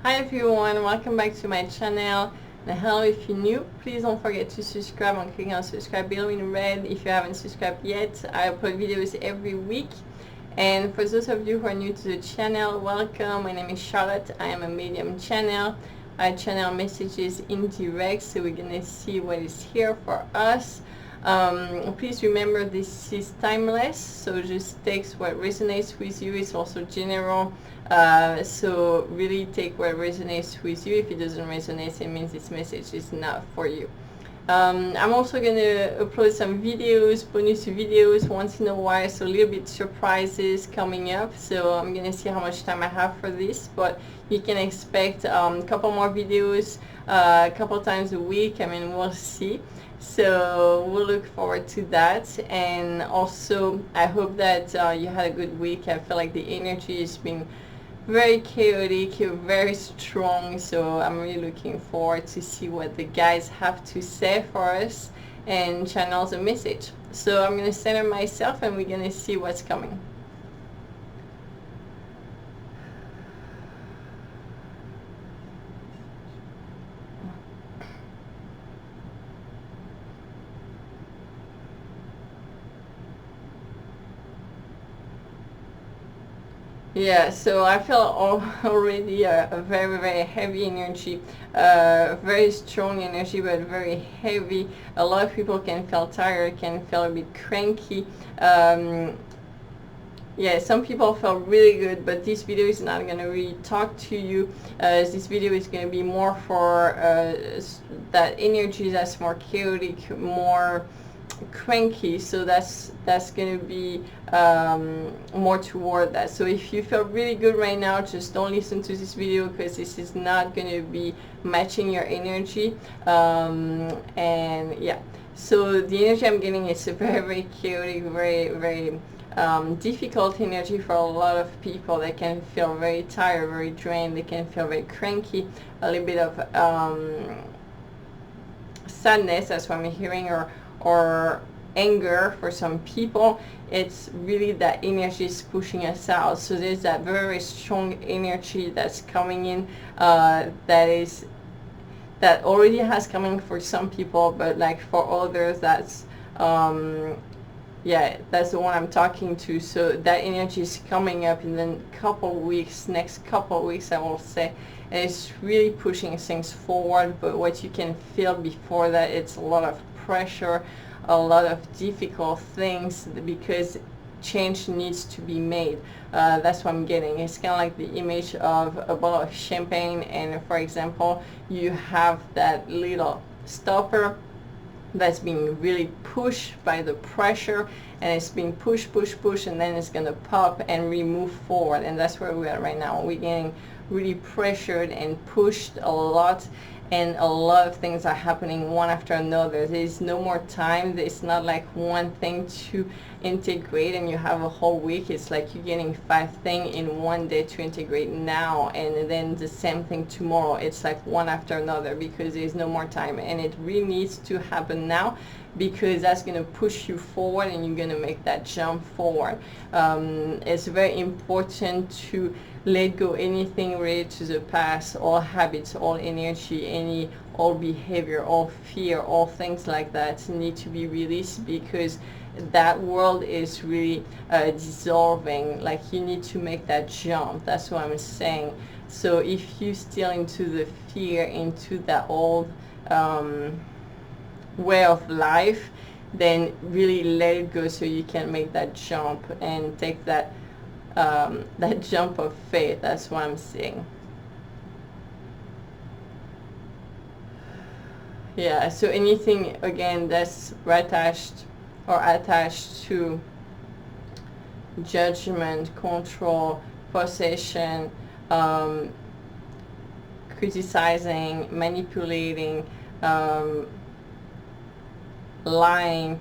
Hi everyone, welcome back to my channel. And hello if you're new, please don't forget to subscribe on clicking on subscribe below in red if you haven't subscribed yet. I upload videos every week. And for those of you who are new to the channel, welcome. My name is Charlotte. I am a medium channel. I channel messages in direct, so we're gonna see what is here for us. Please remember this is timeless, so just take what resonates with you. It's also general, so really take what resonates with you. If it doesn't resonate, it means this message is not for you. I'm also going to upload some videos, bonus videos once in a while, so a little bit surprises coming up. So I'm going to see how much time I have for this, but you can expect a couple more videos a couple times a week. I mean, we'll see. So we'll look forward to that. And also I hope that you had a good week. I feel like the energy has been very chaotic, very strong, so I'm really looking forward to see what the guys have to say for us and channel the message. So I'm going to center myself and we're going to see what's coming. Yeah, so I feel already a very, very heavy energy, very strong energy, but very heavy. A lot of people can feel tired, can feel a bit cranky. Yeah, some people felt really good, but this video is not going to really talk to you. This video is going to be more for that energy that's more chaotic, more cranky, so that's going to be more toward that. So if you feel really good right now, just don't listen to this video because this is not going to be matching your energy. And yeah, so the energy I'm getting is a very, very chaotic, very, very difficult energy for a lot of people. They can feel very tired, very drained, they can feel very cranky, a little bit of sadness, that's what I'm hearing, or anger for some people. It's really that energy is pushing us out. So there's that very strong energy that's coming in, that already has coming for some people, but like for others, that's yeah, that's the one I'm talking to. So that energy is coming up in the next couple weeks I will say, and it's really pushing things forward. But what you can feel before that, it's a lot of pressure, a lot of difficult things, because change needs to be made. That's what I'm getting. It's kind of like the image of a bottle of champagne, and for example you have that little stopper that's being really pushed by the pressure, and it's being pushed, and then it's gonna pop and really move forward. And that's where we are right now. We're getting really pressured and pushed a lot, and a lot of things are happening one after another. There's no more time. It's not like one thing to integrate and you have a whole week. It's like you're getting 5 things in one day to integrate now, and then the same thing tomorrow. It's like one after another because there's no more time, and it really needs to happen now, because that's going to push you forward and you're going to make that jump forward. It's very important to let go anything related to the past, all habits, all energy, all behavior, all fear, all things like that need to be released, because that world is really dissolving. Like, you need to make that jump. That's what I'm saying. So if you're still into the fear, into that old way of life, then really let it go so you can make that jump and take that that jump of faith. That's what I'm saying. Yeah, so anything again that's attached to judgment, control, possession, criticizing, manipulating, lying,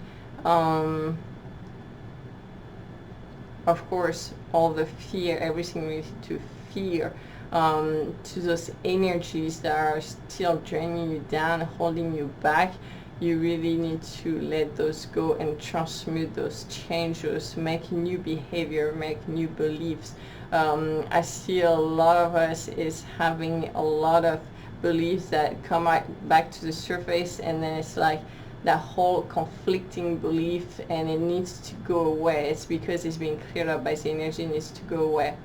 of course all the fear, everything related to fear, to those energies that are still draining you down, holding you back. You really need to let those go and transmute those, change those, make new behavior, make new beliefs, I see a lot of us is having a lot of beliefs that come back to the surface, and then it's like that whole conflicting belief, and it needs to go away. It's because it's being cleared up by the energy, it needs to go away.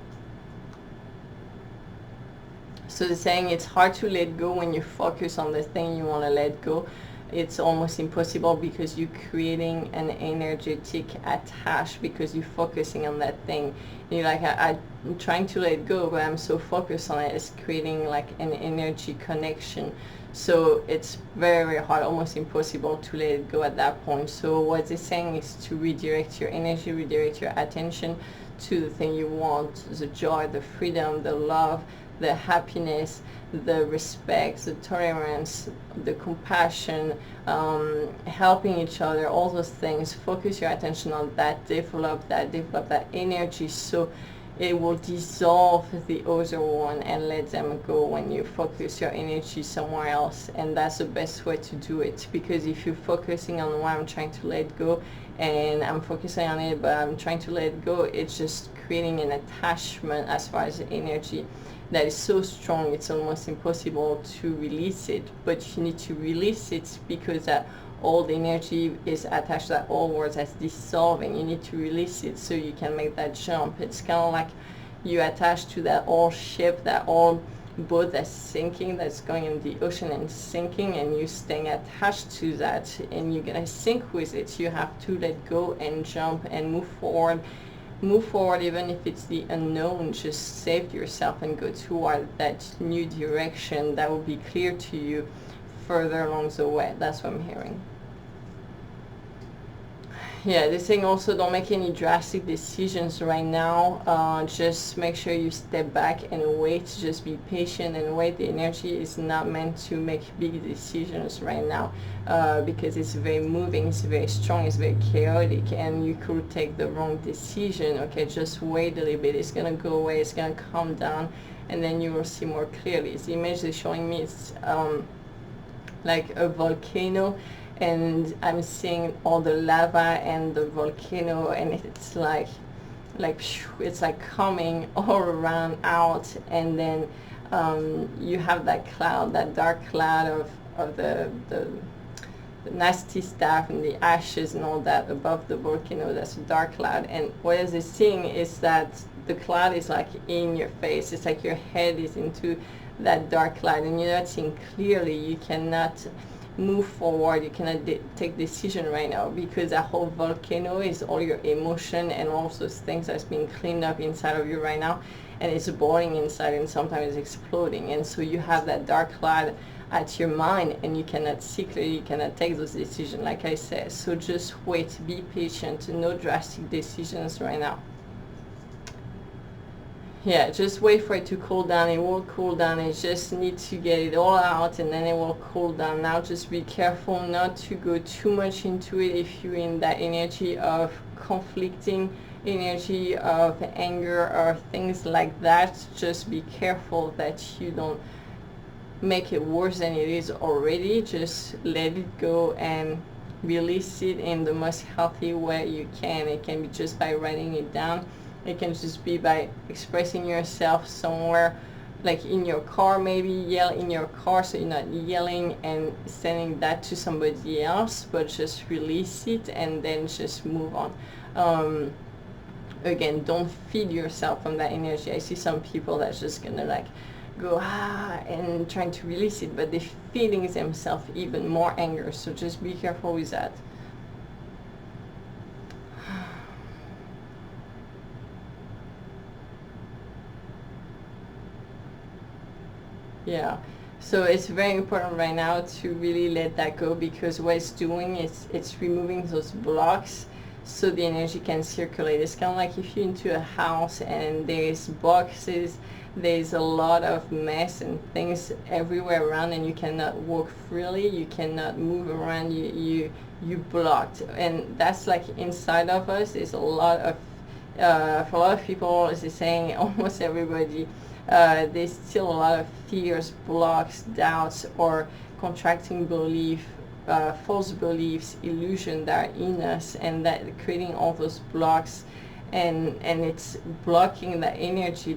So the saying, it's hard to let go when you focus on the thing you want to let go. It's almost impossible because you're creating an energetic attach because you're focusing on that thing. And you're like, I'm trying to let go, but I'm so focused on it. It's creating like an energy connection. So it's very, very hard, almost impossible to let it go at that point. So what they're saying is to redirect your energy, redirect your attention to the thing you want, the joy, the freedom, the love, the happiness, the respect, the tolerance, the compassion, helping each other, all those things. Focus your attention on that, develop that energy, so it will dissolve the other one and let them go when you focus your energy somewhere else. And that's the best way to do it, because if you're focusing on what I'm trying to let go, and I'm focusing on it but I'm trying to let go, it's just creating an attachment as far as the energy that is so strong it's almost impossible to release it. But you need to release it because that old energy is attached, that old words that's dissolving. You need to release it so you can make that jump. It's kind of like you attach to that old ship, that old boat that's sinking, that's going in the ocean and sinking, and you're staying attached to that, and you're gonna sink with it. You have to let go and jump and move forward. Move forward, even if it's the unknown. Just save yourself and go toward that new direction that will be clear to you further along the way. That's what I'm hearing. Yeah, this thing also, don't make any drastic decisions right now. Just make sure you step back and wait. Just be patient and wait. The energy is not meant to make big decisions right now, because it's very moving, it's very strong, it's very chaotic, and you could take the wrong decision. Okay, just wait a little bit. It's gonna go away, it's gonna calm down, and then you will see more clearly. The image is showing me it's like a volcano, and I'm seeing all the lava and the volcano, and it's like it's like coming all around out, and then you have that cloud, that dark cloud of the nasty stuff and the ashes and all that above the volcano. That's a dark cloud, and what is it seeing is that the cloud is like in your face. It's like your head is into that dark cloud, and you're not seeing clearly. You cannot move forward, you cannot take decision right now, because that whole volcano is all your emotion and all those things that's being cleaned up inside of you right now, and it's boiling inside, and sometimes it's exploding. And so you have that dark cloud at your mind, and you cannot see clearly, you cannot take those decisions, like I said. So just wait, be patient, no drastic decisions right now. Yeah, just wait for it to cool down. It will cool down. You just need to get it all out, and then it will cool down. Now just be careful not to go too much into it. If you're in that energy of conflicting energy, of anger, or things like that, just be careful that you don't make it worse than it is already. Just let it go and release it in the most healthy way you can. It can be just by writing it down. It can just be by expressing yourself somewhere, like in your car, maybe yell in your car, so you're not yelling and sending that to somebody else, but just release it and then just move on. Again, don't feed yourself from that energy. I see some people that's just gonna like go and trying to release it, but they're feeding themselves even more anger. So just be careful with that. Yeah, so it's very important right now to really let that go, because what it's doing is it's removing those blocks so the energy can circulate. It's kind of like if you're into a house and there's boxes, there's a lot of mess and things everywhere around, and you cannot walk freely, you cannot move around, you blocked. And that's like inside of us. There's a lot of for a lot of people, as they're saying, almost everybody, there's still a lot of fears, blocks, doubts, or contracting belief, false beliefs, illusion that are in us, and that creating all those blocks and it's blocking that energy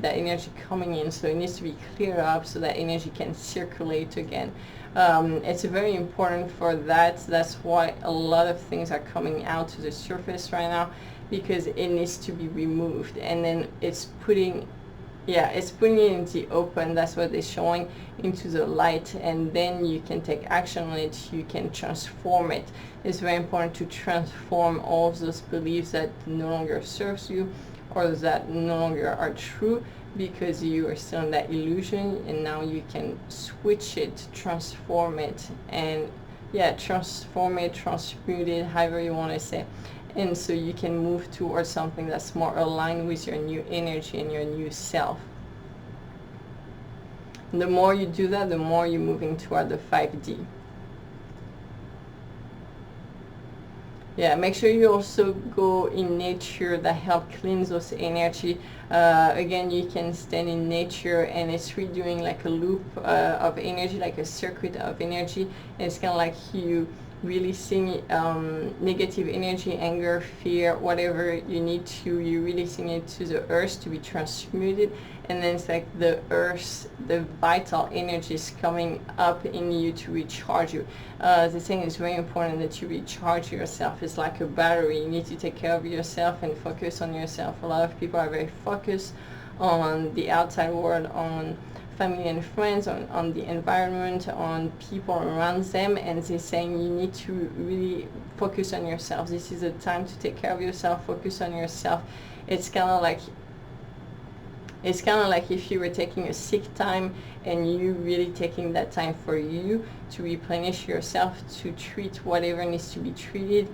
coming in. So it needs to be cleared up so that energy can circulate again. It's very important for that. That's why a lot of things are coming out to the surface right now, because it needs to be removed, and then it's putting it in the open. That's what they're showing, into the light, and then you can take action on it. You can transform it. It's very important to transform all of those beliefs that no longer serves you, or that no longer are true, because you are still in that illusion, and now you can switch it, transform it, and transform it, transmute it, however you want to say. And so you can move towards something that's more aligned with your new energy and your new self. And the more you do that, the more you're moving toward the 5D. Yeah, make sure you also go in nature. That help cleanse those energy. Again, you can stand in nature, and it's redoing like a loop of energy, like a circuit of energy. And it's kind of like you releasing negative energy, anger, fear, whatever you need to, you're releasing it to the earth to be transmuted. And then it's like the earth, the vital energy is coming up in you to recharge you. The thing is very important that you recharge yourself. It's like a battery. You need to take care of yourself and focus on yourself. A lot of people are very focused on the outside world, on family and friends, on the environment, on people around them, and they're saying you need to really focus on yourself. This is a time to take care of yourself, focus on yourself. It's kind of like if you were taking a sick time, and you really taking that time for you to replenish yourself, to treat whatever needs to be treated,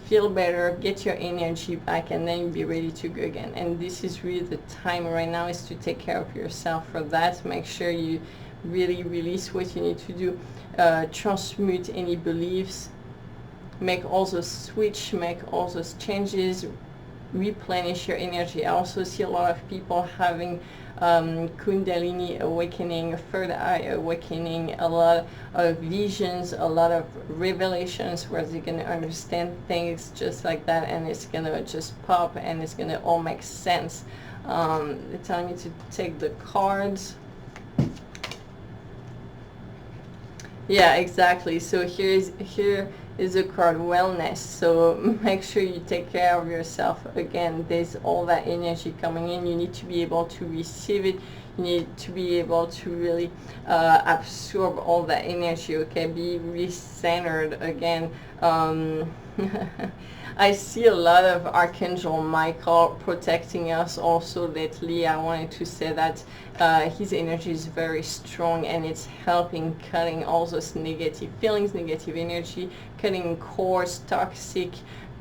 feel better, get your energy back, and then be ready to go again. And this is really the time right now, is to take care of yourself. For that, make sure you really release what you need to do, transmute any beliefs, make all those switch, make all those changes, replenish your energy. I also see a lot of people having Kundalini awakening, third eye awakening, a lot of visions, a lot of revelations, where they're going to understand things just like that, and it's going to just pop, and it's going to all make sense. They're telling me to take the cards. Yeah, exactly. So here is the card wellness. So make sure you take care of yourself. Again, there's all that energy coming in. You need to be able to receive it. You need to be able to really absorb all that energy. Okay, be recentered again. I see a lot of Archangel Michael protecting us also lately. I wanted to say that his energy is very strong, and it's helping cutting all those negative feelings, negative energy, cutting cords, toxic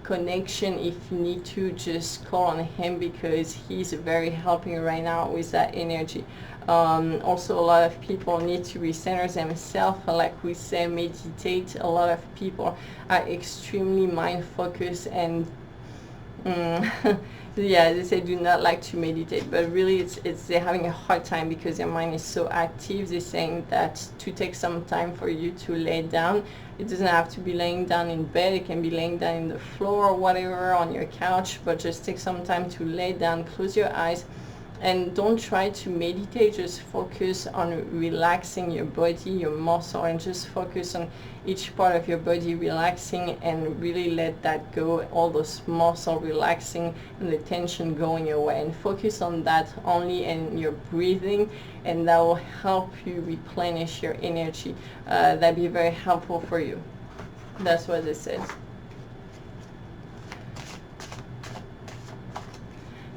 connection. If you need to, just call on him, because he's very helping right now with that energy. Also, a lot of people need to recenter themselves. Like we say, meditate. A lot of people are extremely mind focused, and yeah, they say do not like to meditate, but really it's they're having a hard time because their mind is so active. They're saying that to take some time for you to lay down. It doesn't have to be laying down in bed. It can be laying down in the floor or whatever, on your couch, but just take some time to lay down, close your eyes, and don't try to meditate. Just focus on relaxing your body, your muscle, and just focus on each part of your body relaxing, and really let that go, all those muscle relaxing and the tension going away, and focus on that only, and your breathing, and that will help you replenish your energy. That'd be very helpful for you. That's what it says.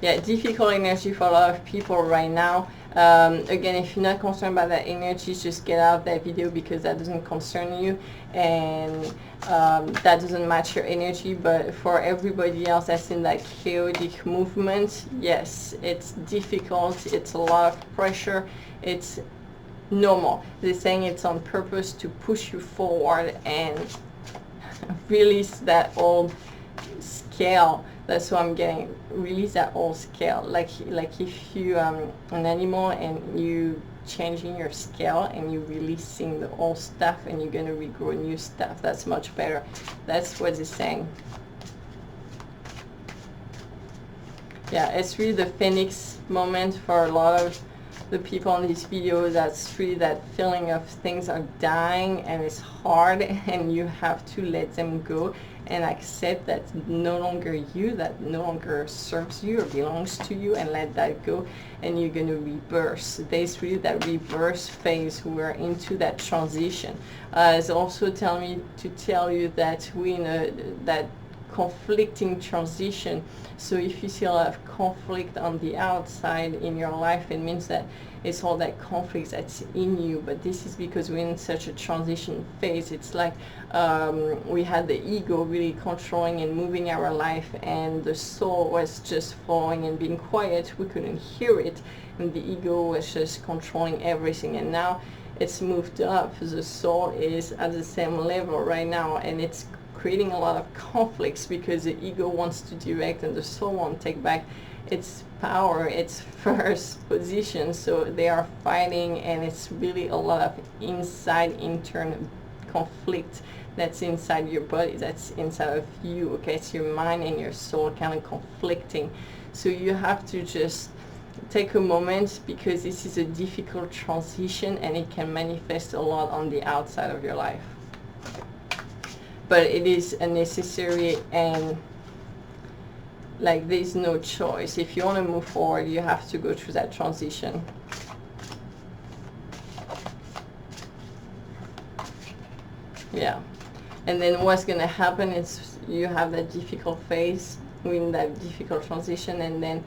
Yeah, difficult energy for a lot of people right now. Again, if you're not concerned about that energy, just get out of that video, because that doesn't concern you, and that doesn't match your energy. But for everybody else that's in that chaotic movement, yes, it's difficult, it's a lot of pressure, it's normal. They're saying it's on purpose to push you forward and release that old scale. That's what I'm getting. Release that old scale. Like if you an animal, and you changing your scale, and you releasing the old stuff, and you're gonna regrow new stuff. That's much better. That's what it's saying. Yeah, it's really the phoenix moment for a lot of the people on this video. That's really that feeling of things are dying and it's hard, and you have to let them go and accept that no longer you, that no longer serves you or belongs to you, and let that go, and you're going to rebirth. There's really that rebirth phase. We're into that transition. It's also telling me to tell you that we're in that conflicting transition. So if you see a lot of conflict on the outside in your life, it means that it's all that conflict that's in you. But this is because we're in such a transition phase. It's like we had the ego really controlling and moving our life, and the soul was just following and being quiet. We couldn't hear it, and the ego was just controlling everything. And now it's moved up. The soul is at the same level right now, and it's creating a lot of conflicts because the ego wants to direct and the soul won't take back its power, its first position. So they are fighting, and it's really a lot of internal conflict that's inside your body, that's inside of you. Okay, it's your mind and your soul kind of conflicting. So you have to just take a moment, because this is a difficult transition and it can manifest a lot on the outside of your life. But it is a necessary, and like there's no choice. If you want to move forward, you have to go through that transition. Yeah. And then what's going to happen is you have that difficult phase, in that difficult transition, and then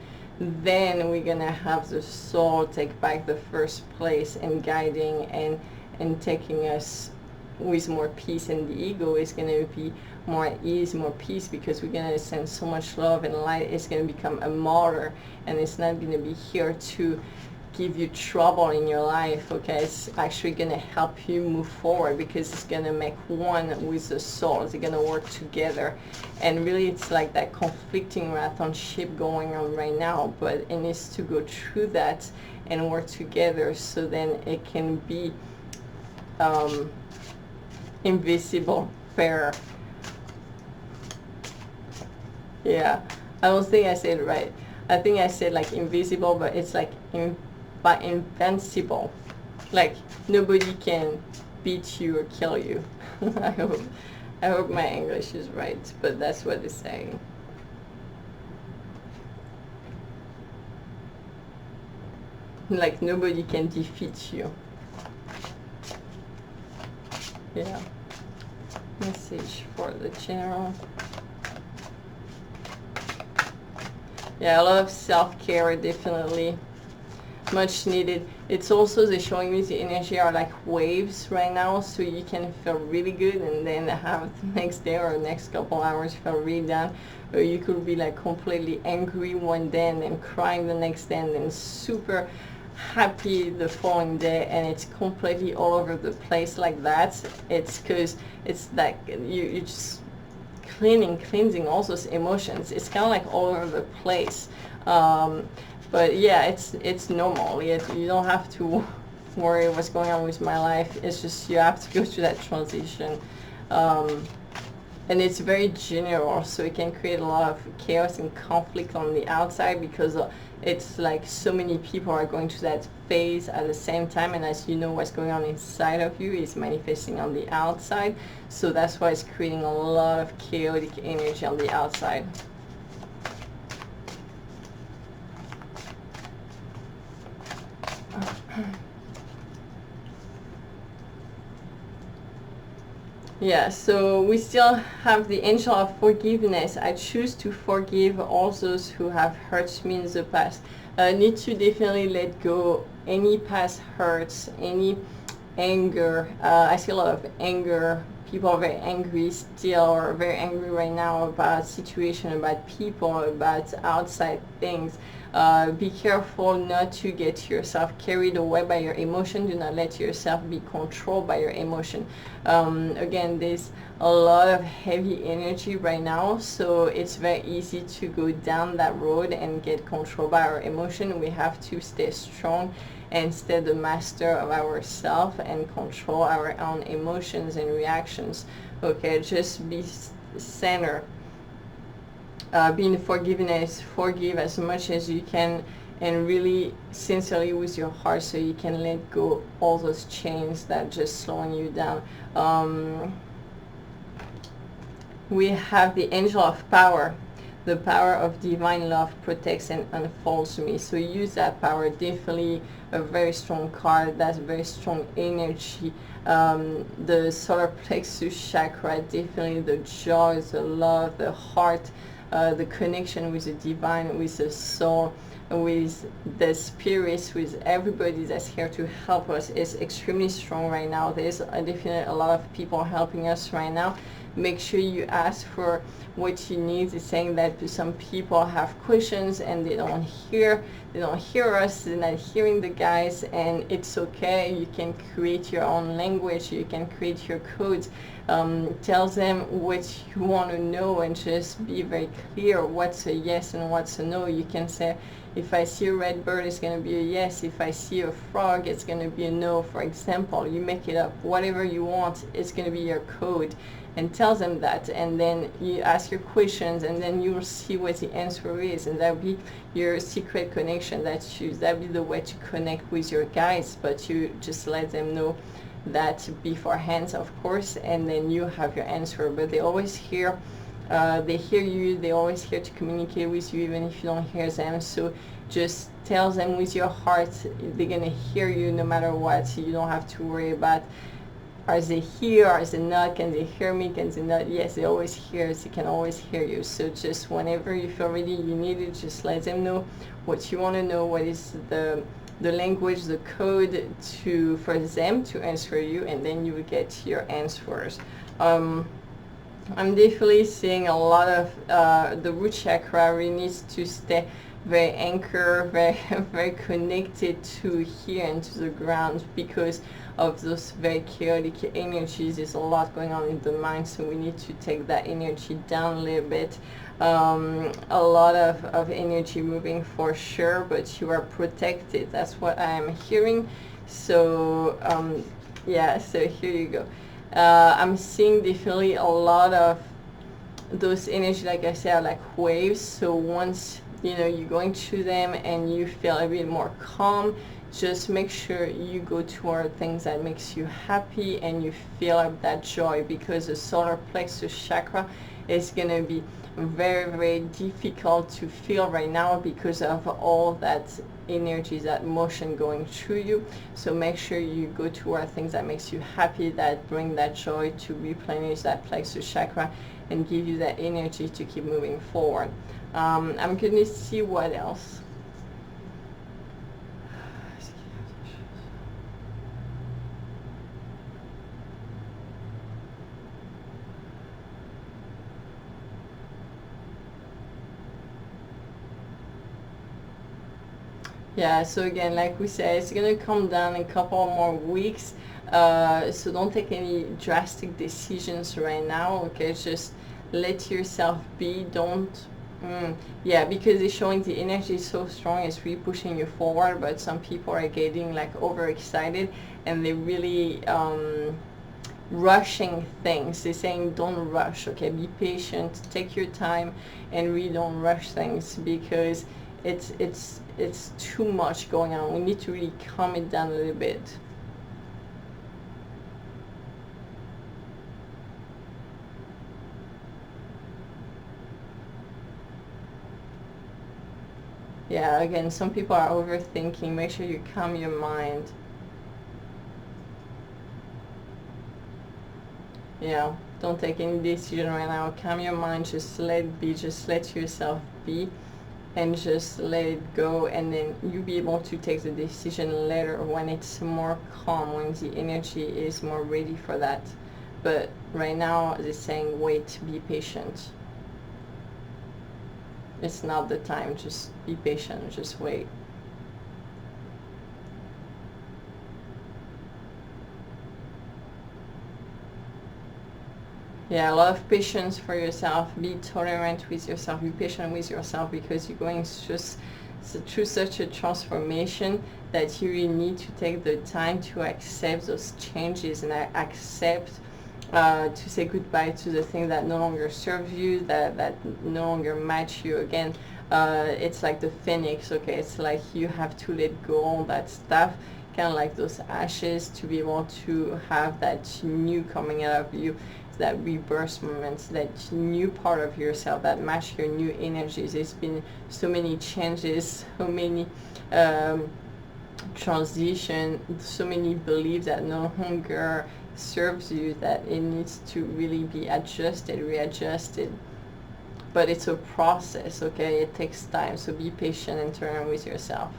we're going to have the soul take back the first place and guiding and taking us with more peace, and the ego is going to be more at ease, more peace, because we're going to send so much love and light. It's going to become a martyr, and it's not going to be here to give you trouble in your life. Okay, it's actually going to help you move forward, because it's going to make one with the soul. They're going to work together, and really it's like that conflicting marathon ship going on right now, but it needs to go through that and work together, so then it can be invisible fair. Yeah, I don't think I said it right. I think I said like invisible, but it's like invincible. Like nobody can beat you or kill you. I hope my English is right, but that's what it's saying. Like nobody can defeat you. Yeah. Message for the general. Yeah, a lot of self-care, definitely much needed. It's also, they're showing me the energy are like waves right now, so you can feel really good and then have the next day or the next couple hours feel really down, or you could be like completely angry one day and then crying the next day and then super happy the following day, and it's completely all over the place like that. It's because it's like you just cleansing all those emotions. It's kind of like all over the place, but yeah, it's normal. You don't have to worry what's going on with my life. It's just you have to go through that transition, and it's very general, so it can create a lot of chaos and conflict on the outside, because it's like so many people are going through that phase at the same time, and as you know, what's going on inside of you is manifesting on the outside, so that's why it's creating a lot of chaotic energy on the outside. Yeah, so we still have the angel of forgiveness. I choose to forgive all those who have hurt me in the past. Need to definitely let go any past hurts, any anger. I see a lot of anger. People are very angry still, or very angry right now about situation, about people, about outside things. Be careful not to get yourself carried away by your emotion. Do not let yourself be controlled by your emotion. Again, there's a lot of heavy energy right now, so it's very easy to go down that road and get controlled by our emotion. We have to stay strong and stay the master of ourselves and control our own emotions and reactions. Okay, just be center. be in forgiveness, forgive as much as you can, and really sincerely with your heart, so you can let go all those chains that just slowing you down. We have the angel of power. The power of divine love protects and unfolds me. So use that power. Definitely a very strong card. That's very strong energy. The solar plexus chakra, definitely the joy, the love, the heart, the connection with the divine, with the soul, with the spirits, with everybody that's here to help us is extremely strong right now. There's definitely a lot of people helping us right now. Make sure you ask for what you need. It's saying that some people have questions and they don't hear us, they're not hearing the guys, and it's okay. You can create your own language, you can create your codes. Tell them what you want to know and just be very clear what's a yes and what's a no. You can say, if I see a red bird, it's going to be a yes. If I see a frog, it's going to be a no, for example. You make it up. Whatever you want, it's going to be your code. And tell them that, and then you ask your questions, and then you will see what the answer is, and that'll be your secret connection. That'll be the way to connect with your guides, but you just let them know that beforehand, of course, and then you have your answer. But they always hear, they hear you, they're always here to communicate with you, even if you don't hear them. So just tell them with your heart, they're gonna hear you no matter what. So you don't have to worry about, are they here, are they not, can they hear me, can they not? Yes, they always hear, they can always hear you. So just whenever you feel ready, you need it, just let them know what you want to know, what is the language, the code for them to answer you, and then you will get your answers. I'm definitely seeing a lot of the root chakra really needs to stay very anchored, very connected to here and to the ground, because of those very chaotic energies. There's a lot going on in the mind, so we need to take that energy down a little bit. A lot of energy moving for sure, but you are protected. That's what I am hearing. So yeah, so here you go. I'm seeing definitely a lot of those energy, like I said, are like waves. So once you're going through them and you feel a bit more calm, just make sure you go toward things that makes you happy and you feel up that joy, because the solar plexus chakra is going to be very, very difficult to feel right now because of all that energy, that motion going through you. So make sure you go toward things that makes you happy, that bring that joy, to replenish that plexus chakra and give you that energy to keep moving forward. I'm going to see what else. Yeah, so again, like we said, it's going to come down in a couple more weeks. So don't take any drastic decisions right now, okay? Just let yourself be. Don't yeah, because it's showing the energy is so strong, it's really pushing you forward, but some people are getting like overexcited and they're really rushing things. They're saying don't rush, okay? Be patient, take your time, and really don't rush things, because it's too much going on. We need to really calm it down a little bit. Yeah, again, some people are overthinking. Make sure you calm your mind. Yeah, don't take any decision right now. Calm your mind, just let it be, just let yourself be, and just let it go, and then you'll be able to take the decision later when it's more calm, when the energy is more ready for that. But right now, they're saying wait, be patient. It's not the time, just be patient, just wait. Yeah, a lot of patience for yourself. Be tolerant with yourself. Be patient with yourself, because you're going through such a transformation that you really need to take the time to accept those changes and accept to say goodbye to the thing that no longer serves you, that no longer match you. Again, it's like the phoenix, okay? It's like you have to let go all that stuff, kind of like those ashes, to be able to have that new coming out of you, that rebirth moment, that new part of yourself that match your new energies. There's been so many changes, so many transition, so many beliefs that no longer serves you, that it needs to really be adjusted, readjusted. But it's a process, okay? It takes time, so be patient and turn with yourself.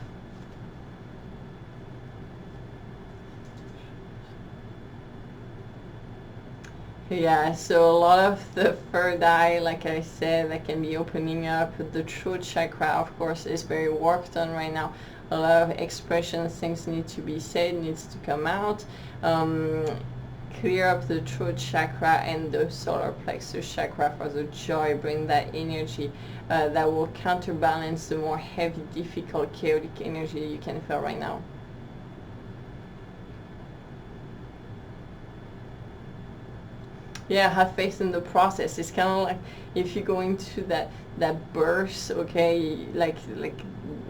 Yeah, so a lot of the third eye, like I said, that can be opening up. The throat chakra, of course, is very worked on right now. A lot of expressions, things need to be said, needs to come out. Clear up the throat chakra and the solar plexus chakra for the joy. Bring that energy that will counterbalance the more heavy, difficult, chaotic energy you can feel right now. Yeah, have faith in the process. It's kind of like if you're going to that burst, okay, like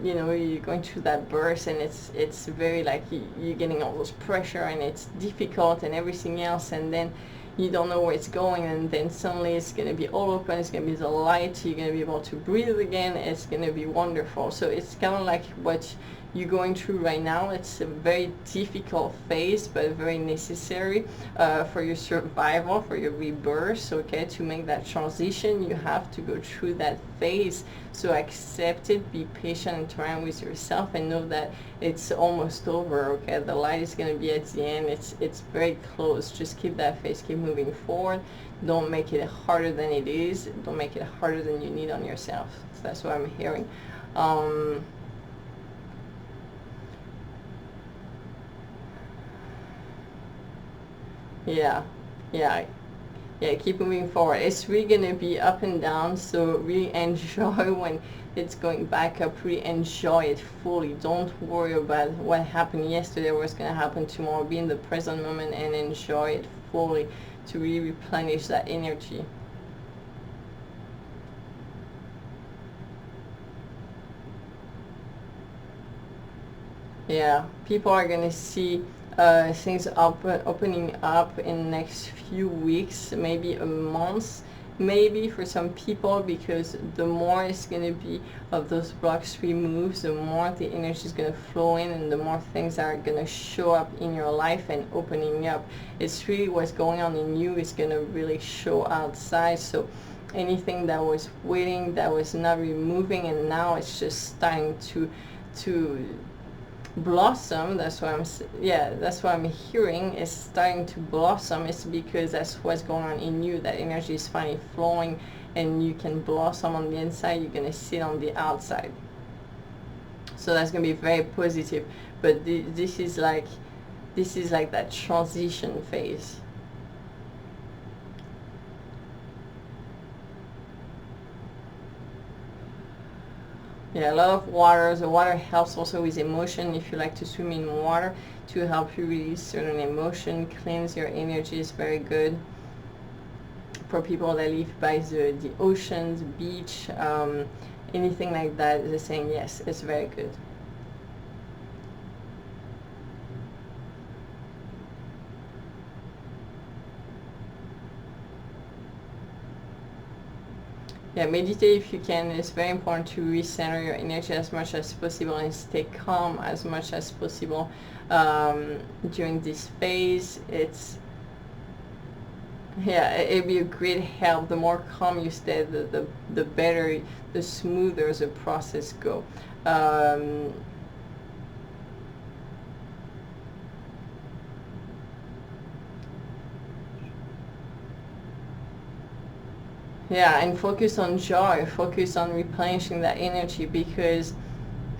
you know, you're going through that burst, and it's very like you're getting all this pressure, and it's difficult and everything else, and then you don't know where it's going, and then suddenly it's going to be all open, it's going to be the light, you're going to be able to breathe again, it's going to be wonderful. So it's kind of like what you're going through right now. It's a very difficult phase, but very necessary for your survival, for your rebirth, okay? To make that transition, you have to go through that phase. So accept it, be patient and turn with yourself, and know that it's almost over, okay? The light is going to be at the end. It's very close. Just keep that faith, keep moving forward. Don't make it harder than it is. Don't make it harder than you need on yourself. So that's what I'm hearing. Yeah, keep moving forward. It's really going to be up and down, so really enjoy when it's going back up. Really enjoy it fully. Don't worry about what happened yesterday, what's going to happen tomorrow. Be in the present moment and enjoy it fully to really replenish that energy. Yeah, people are going to see things opening up in the next few weeks, maybe a month, maybe for some people, because the more it's going to be of those blocks removed, the more the energy is going to flow in, and the more things are going to show up in your life and opening up. It's really what's going on in you is going to really show outside. So anything that was waiting, that was not removing, and now it's just starting to blossom. That's what I'm hearing, is starting to blossom. It's because that's what's going on in you. That energy is finally flowing, and you can blossom on the inside. You're going to sit on the outside. So that's going to be very positive. But this is like that transition phase. Yeah, a lot of water. The water helps also with emotion. If you like to swim in water, to help you release certain emotion, cleanse your energy, is very good. For people that live by the oceans, beach, anything like that, they're saying yes, it's very good. Yeah, meditate if you can. It's very important to recenter your energy as much as possible and stay calm as much as possible during this phase. It'd be a great help. The more calm you stay, the better, the smoother the process go. Yeah, and focus on joy, focus on replenishing that energy, because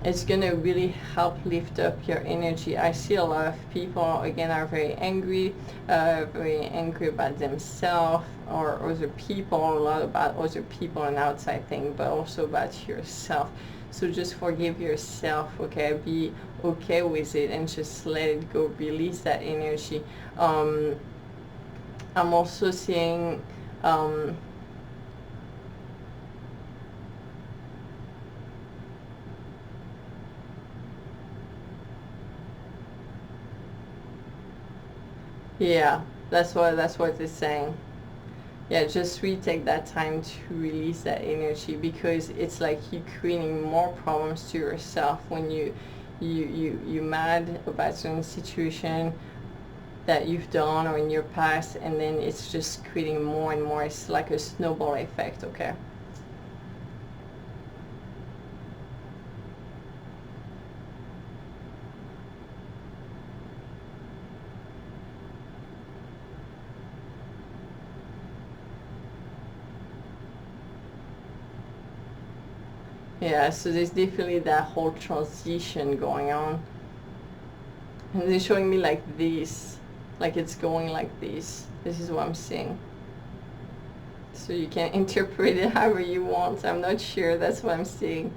it's going to really help lift up your energy. I see a lot of people, again, are very angry about themselves or other people, a lot about other people and outside things, but also about yourself. So just forgive yourself, okay? Be okay with it and just let it go, release that energy. I'm also seeing yeah, that's what it's saying. Yeah, just really take that time to release that energy, because it's like you creating more problems to yourself when you mad about certain situation that you've done or in your past, and then it's just creating more and more. It's like a snowball effect, okay? Yeah, so there's definitely that whole transition going on. And they're showing me like this, like it's going like this. This is what I'm seeing. So you can interpret it however you want. I'm not sure, that's what I'm seeing.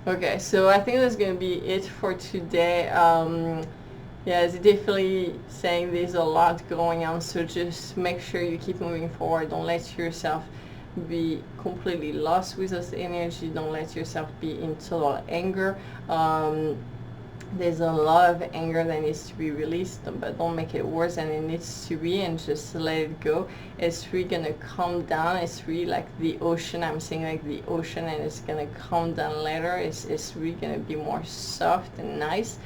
Okay, so I think that's gonna be it for today. Yeah, it's definitely saying there's a lot going on, so just make sure you keep moving forward. Don't let yourself be completely lost with this energy. Don't let yourself be in total anger. There's a lot of anger that needs to be released, but don't make it worse than it needs to be, and just let it go. It's really gonna calm down. It's really like the ocean. I'm saying like the ocean, and it's gonna calm down later. It's really gonna be more soft and nice.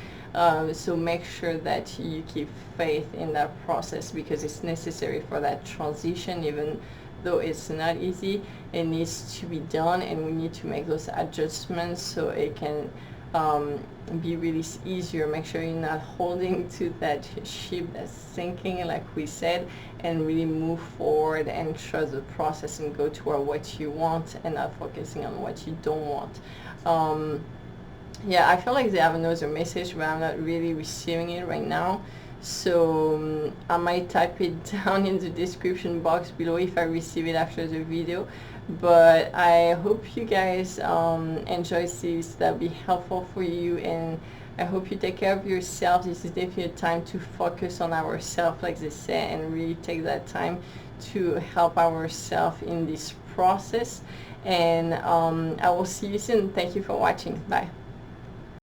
So make sure that you keep faith in that process, because it's necessary for that transition. Even though it's not easy, it needs to be done, and we need to make those adjustments so it can be really easier. Make sure you're not holding to that ship that's sinking, like we said, and really move forward and trust the process and go toward what you want, and not focusing on what you don't want. Yeah, I feel like they have another message, but I'm not really receiving it right now. So I might type it down in the description box below if I receive it after the video. But I hope you guys enjoy this, that'll be helpful for you, and I hope you take care of yourself. This is definitely a time to focus on ourselves, like they say, and really take that time to help ourselves in this process. And I will see you soon. Thank you for watching. Bye.